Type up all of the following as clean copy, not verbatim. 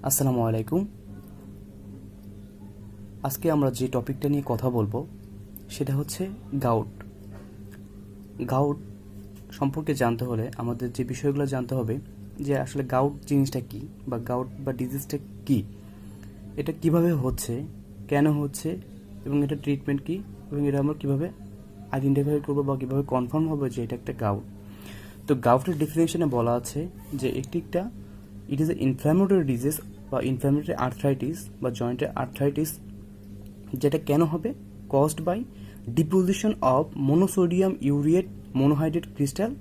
আসসালামু আলাইকুম। আজকে আমরা যে টপিকটা নিয়ে কথা বলবো সেটা হচ্ছে গাউট। গাউট সম্পর্কে জানতে হলে আমাদের যে বিষয়গুলো জানতে হবে যে আসলে গাউট জিনিসটা কি, বা গাউট বা ডিজিজটা কি, এটা কিভাবে হচ্ছে, কেন হচ্ছে, এবং এটা ট্রিটমেন্ট কি, এবং এটা আমরা কিভাবে আইডেন্টিফাই করবো বা কিভাবে কনফার্ম হবে যে এটা একটা গাউট। তো গাউটের ডেফিনেশনে বলা আছে যে একটা it is a inflammatory disease বা ইনফ্ল্যামেটরি আর্থ্রাইটিস বা জয়েন্টের আর্থ্রাইটিস, যেটা কেন হবে? Caused by deposition of monosodium urate monohydrate crystal,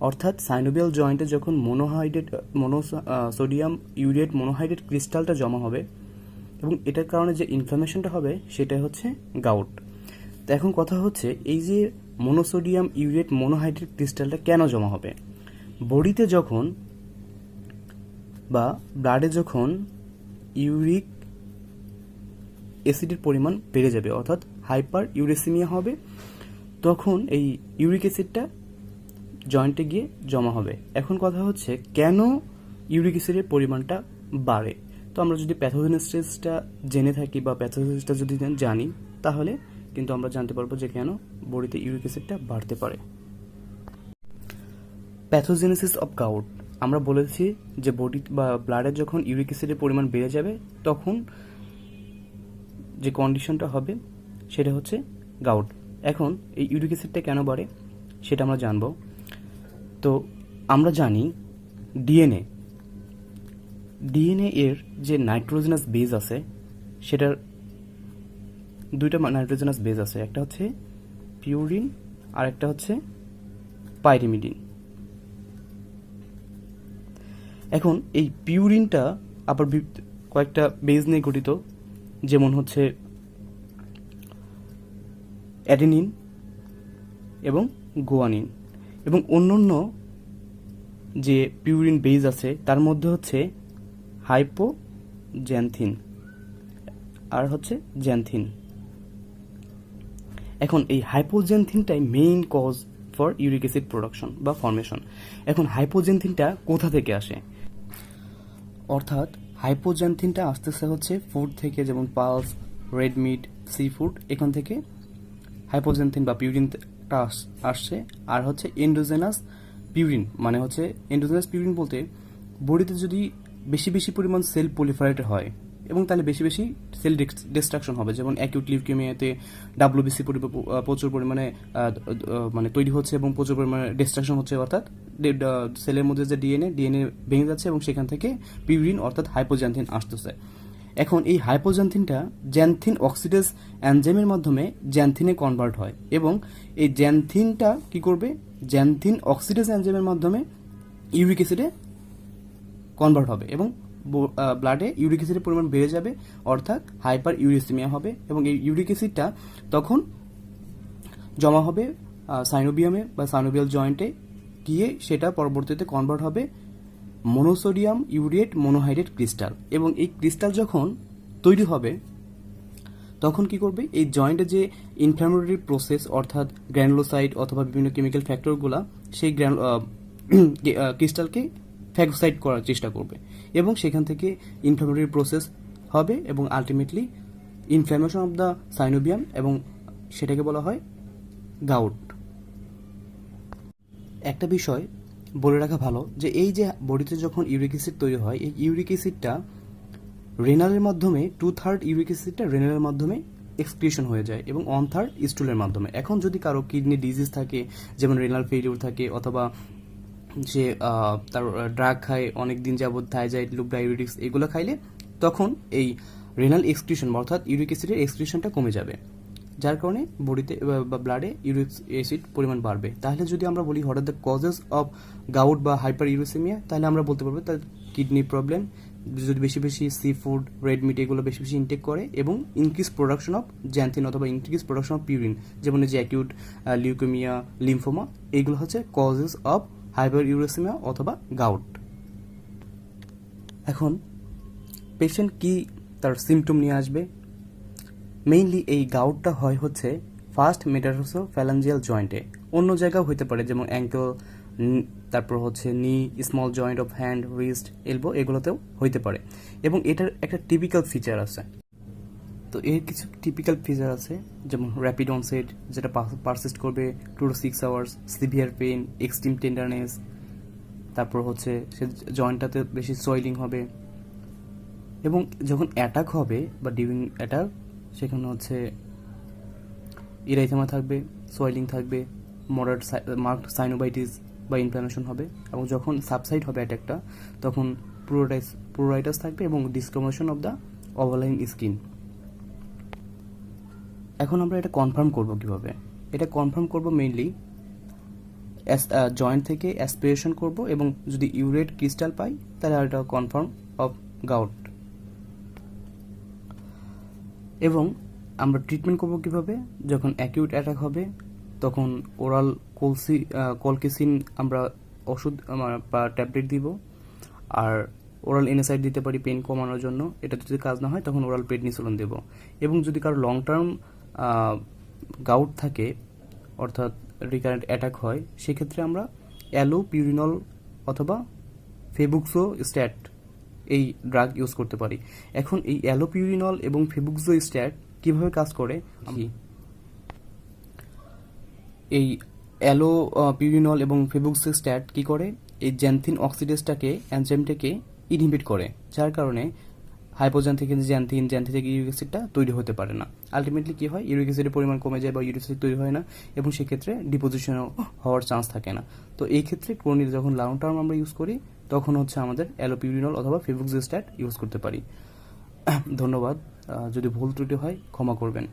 অর্থাৎ সাইনোভিয়াল জয়েন্টে যখন সোডিয়াম ইউরিয়েট মোনোহাইড্রেট ক্রিস্টালটা জমা হবে এবং এটার কারণে যে ইনফ্লামেশনটা হবে সেটা হচ্ছে গাউট। তো এখন কথা হচ্ছে এই যে মোনোসোডিয়াম ইউরিয়েট মোনোহাইড্রেট ক্রিস্টালটা কেন জমা হবে? বডিতে যখন বা ব্লাডে যখন ইউরিক অ্যাসিডের পরিমাণ বেড়ে যাবে, অর্থাৎ হাইপার ইউরেসিমিয়া হবে, তখন এই ইউরিক অ্যাসিডটা জয়েন্টে গিয়ে জমা হবে। এখন কথা হচ্ছে কেন ইউরিক অ্যাসিডের পরিমাণটা বাড়ে? তো আমরা যদি প্যাথোজেনেসিসটা জেনে থাকি বা প্যাথোজেনেসিসটা যদি জানি, তাহলে কিন্তু আমরা জানতে পারবো যে কেন বডিতে ইউরিক অ্যাসিডটা বাড়তে পারে। প্যাথোজেনেসিস অফ গাউট, আমরা বলেছি যে বডি বা ব্লাডে যখন ইউরিক অ্যাসিডের পরিমাণ বেড়ে যাবে তখন যে কন্ডিশনটা হবে সেটা হচ্ছে গাউট। এখন এই ইউরিক অ্যাসিডটা কেন বাড়ে সেটা আমরা জানবো। তো আমরা জানি ডিএনএ এর যে নাইট্রোজেনাস বেজ আছে, সেটার দুইটা নাইট্রোজেনাস বেজ আছে, একটা হচ্ছে পিউরিন আর একটা হচ্ছে পাইরিমিডিন। এখন এই পিউরিনটা আবার কয়েকটা বেজ নিয়ে গঠিত, যেমন হচ্ছে অ্যাডেনিন এবং গুয়ানিন, এবং অন্যান্য যে পিউরিন বেজ আছে তার মধ্যে হচ্ছে হাইপোজ্যান্থিন আর হচ্ছে জ্যান্থিন। এখন এই হাইপোজ্যান্থিনটাই main cause for uric acid production বা ফর্মেশন। এখন হাইপোজ্যান্থিনটা কোথা থেকে আসে? অর্থাৎ হাইপোজ্যান্থিনটা আসতেছে হচ্ছে ফুড থেকে, যেমন pulse, red meat, sea food, এখান থেকে হাইপোজেন্থিন বা পিউরিনটা আসছে। আর হচ্ছে এন্ডোজেনাস পিউরিন, মানে হচ্ছে এন্ডোজেনাস পিউরিন বলতে বডিতে যদি বেশি বেশি পরিমাণ সেল প্রলিফারেটেড হয় এবং তাহলে বেশি বেশি সেল ডিস্ট্রাকশন হবে, যেমন অ্যাকিউট লিউকেমিয়াতে ডাব্লিউবিসি প্রচুর পরিমাণে মানে তৈরি হচ্ছে এবং প্রচুর পরিমাণে ডিস্ট্রাকশন হচ্ছে, অর্থাৎ সেলের মধ্যে যে ডিএনএ ভেঙে যাচ্ছে এবং সেখান থেকে পিউরিন অর্থাৎ হাইপোজ্যান্থিন আসতেছে। এখন এই হাইপোজ্যান্থিনটা জ্যান্থিন অক্সিডেজ এনজাইমের মাধ্যমে জ্যান্থিনে কনভার্ট হয়, এবং এই জ্যান্থিনটা কি করবে? জ্যান্থিন অক্সিডেজ এনজাইমের মাধ্যমে ইউরিক অ্যাসিডে কনভার্ট হবে এবং ব্লাডে ইউরিক অ্যাসিডের পরিমাণ বেড়ে যাবে, অর্থাৎ হাইপার ইউরেসিমিয়া হবে, এবং এই ইউরিক অ্যাসিডটা তখন জমা হবে সাইনোবিয়ামে বা সাইনোভিয়াল জয়েন্টে গিয়ে সেটা পরবর্তীতে কনভার্ট হবে মোনোসোডিয়াম ইউরিয়েট মোনোহাইড্রেট ক্রিস্টাল, এবং এই ক্রিস্টাল যখন তৈরি হবে তখন কি করবে? এই জয়েন্টে যে ইনফ্ল্যামেটরি প্রসেস, অর্থাৎ গ্র্যানুলোসাইট অথবা বিভিন্ন কেমিক্যাল ফ্যাক্টরগুলো সেই ক্রিস্টালকে ফ্যাগোসাইট করার চেষ্টা করবে, এবং সেখান থেকে ইনফ্ল্যামেটরি প্রসেস হবে এবং আলটিমেটলি ইনফ্ল্যামেশন অফ দ্য সাইনোবিয়াম, এবং সেটাকে বলা হয় গাউট। একটা বিষয় বলে রাখা ভালো যে এই যে বডিতে যখন ইউরিক অ্যাসিড তৈরি হয়, এই ইউরিক অ্যাসিডটা রেনালের মাধ্যমে 2/3 ইউরিক অ্যাসিডটা রেনালের মাধ্যমে এক্সক্রিশন হয়ে যায় এবং 1/3 স্টুলের মাধ্যমে। এখন যদি কারো কিডনি ডিজিজ থাকে, যেমন রেনাল ফেলিউর থাকে, অথবা যে তার ড্রাগ খায় অনেক দিন যাবত, থাইজাইড, লুপ ডায়াবেটিক্স, এগুলো খাইলে তখন এই রেনাল এক্সক্রিশন অর্থাৎ ইউরিক অ্যাসিডের এক্সক্রিশনটা কমে যাবে, যার কারণে বডিতে বা ব্লাডে ইউরিক অ্যাসিড পরিমাণ বাড়বে। তাহলে যদি আমরা বলি what are the causes of gout বা হাইপার ইউরেসিমিয়া, তাহলে আমরা বলতে পারবো তার কিডনি প্রবলেম, যদি বেশি বেশি সি ফুড, রেড মিট এগুলো বেশি বেশি ইনটেক করে, এবং ইনক্রিজ প্রোডাকশন অফ জ্যান্থিন অথবা ইনক্রিজ প্রোডাকশন অফ পিউরিন, যেমন যে অ্যাকিউট লিউকেমিয়া, লিম্ফোমা, এইগুলো হচ্ছে কজেস অফ হাইপার ইউরেসিমিয়া অথবা গাউট। এখন পেশেন্ট কি তার সিমটম নিয়ে আসবে? মেইনলি এই গাউটটা হয় হচ্ছে ফার্স্ট মেটাটারসোফ্যালাঞ্জিয়াল জয়েন্টে, অন্য জায়গাও হতে পারে, যেমন অ্যাঙ্কেল, তারপর হচ্ছে knee, small joint of hand, wrist, elbow, এগুলোতেও হইতে পারে। এবং এটার একটা টিপিক্যাল ফিচার আছে। তো এর কিছু টিপিক্যাল ফিচার আছে, যেমন র্যাপিড অনসেট, যেটা পারসিস্ট করবে 2 to 6 hours, severe pain, extreme tenderness, তারপর হচ্ছে সে জয়েন্টটাতে বেশি সোয়েলিং হবে, এবং যখন অ্যাটাক হবে বা ডিউরিং অ্যাটাক সেখানে হচ্ছে ইরাইথেমা থাকবে, সোয়েলিং থাকবে, মডারেট মার্কড সাইনোবাইটিস বা ইনফ্লামেশন হবে, এবং যখন সাবসাইড হবে অ্যাটাকটা তখন প্রোরাইটাস থাকবে এবং ডিসকলোমেশন অফ দ্য ওভারলাইন স্কিন। এখন আমরা এটা কনফার্ম করব কিভাবে? এটা কনফার্ম করব মেইনলি জয়েন্ট থেকে অ্যাসপিরেশন করব, এবং যদি ইউরেট ক্রিস্টাল পাই তাহলে এটা কনফার্ম অফ গাউট। এবং আমরা ট্রিটমেন্ট করব কিভাবে? যখন অ্যাকিউট অ্যাটাক হবে তখন ওরাল কলকেসিন আমরা ওষুধ বা ট্যাবলেট দিব, আর ওরাল এনএসআইড দিতে পারি পেন কমানোর জন্য। এটা যদি কাজ না হয় তখন ওরাল প্রেডনিসোলন দেব। এবং যদি কারো লং টার্ম গাউট থাকে, অর্থাৎ রিকারেন্ট অ্যাটাক হয়, সেক্ষেত্রে আমরা অ্যালোপিউরিনল অথবা ফেবুক্সোস্ট্যাট এই ড্রাগ ইউজ করতে পারি। এখন এই অ্যালোপিউরিনল এবং ফেবুক্সোস্ট্যাট কিভাবে কাজ করে? এই অ্যালোপিউরিনল এবং ফেবুক্সোস্ট্যাট কি করে? এই জ্যান্থিন অক্সিডেজটাকে, এনজাইমটাকে ইনহিবিট করে, যার কারণে হাইপোজান থেকে জ্যান্থিন থেকে ইউরিক অ্যাসিডটা তৈরি হতে পারে না। আলটিমেটলি কি হয়? ইউরিক অ্যাসিডের পরিমাণ কমে যায় বা ইউরিক অ্যাসিড তৈরি হয় না, এবং সেক্ষেত্রে ডিপোজিশন হওয়ার চান্স থাকে না। তো এই ক্ষেত্রে ক্রনিক যখন লং টার্ম আমরা ইউজ করি তখন হচ্ছে আমাদের অ্যালোপিউরিনল অথবা ফেবুক্সোস্ট্যাট ইউজ করতে পারি। ধন্যবাদ। যদি ভুল ত্রুটি হয় ক্ষমা করবেন।